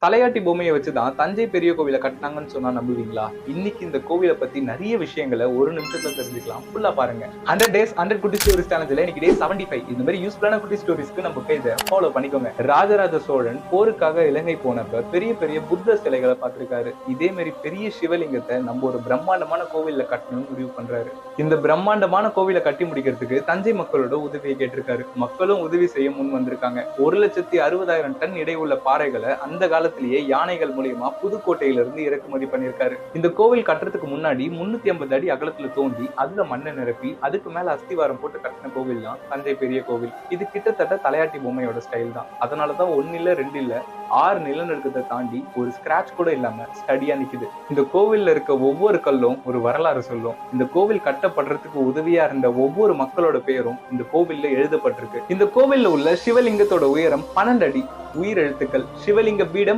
தலையாட்டி பொம்மையை வச்சுதான் தஞ்சை பெரிய கோவிலை கட்டினாங்கன்னு சொன்னா நம்புவீங்களா? இன்னைக்கு இந்த கோவிலை பத்தி நிறைய விஷயங்களை ஒரு நிமிஷத்துல தெரிஞ்சுக்கலாம். ஃபுல்லா பாருங்க. 100 days 100 குட்டி ஸ்டோரிஸ் சேனல்ல இன்னைக்கு டே 75 இந்த மாதிரி யூஸ்ஃபுல்லான குட்டி ஸ்டோரிஸ்க்கு நம்ம இதை ஃபாலோ பண்ணிக்கோங்க. ராஜராஜ சோழன் போருக்காக இலங்கை போனப்ப பெரிய பெரிய புத்த சிலைகளை பார்த்திருக்காரு. இதே மாதிரி பெரிய சிவலிங்கத்தை நம்ம ஒரு பிரம்மாண்டமான கோவில்ல கட்டணும்னு முடிவு பண்றாரு. இந்த பிரம்மாண்டமான கோவிலை கட்டி முடிக்கிறதுக்கு தஞ்சை மக்களோட உதவியை கேட்டிருக்காரு. மக்களும் உதவி செய்ய முன் வந்திருக்காங்க. 1,60,60,000 டன் எடை உள்ள பாறைகளை அந்த காலத்திலேயே யானைகள் மூலியமா புதுக்கோட்டையிலிருந்து இறக்குமதி பண்ணிருக்காரு. இந்த கோவில் கட்டுறதுக்கு முன்னாடி 350 அடி அகலத்துல தோண்டி அதுல மண்ணை நிரப்பி அதுக்கு மேல அஸ்திவாரம் போட்டு கட்டின கோவில் தான் தஞ்சை பெரிய கோவில். இது கிட்டத்தட்ட தலையாட்டி பொம்மையோட ஸ்டைல் தான். அதனாலதான் 1 இல்ல 2 இல்ல 6 நிலநடுக்கத்தை தாண்டி ஒரு ஸ்கிராட்ச் கூட இல்லாம ஸ்டடியா நிக்குது. இந்த கோவில்ல இருக்க ஒவ்வொரு கல்லும் ஒரு வரலாறு சொல்லும். இந்த கோவில் கட்டப்படுறதுக்கு உதவியா இருந்த ஒவ்வொரு மக்களோட பேரும் இந்த கோவில்ல எழுதப்பட்டிருக்கு. இந்த கோவில்ல உள்ள சிவலிங்கத்தோட உயரம் 12 அடி. உயிரெழுத்துக்கள் சிவலிங்க பீடம்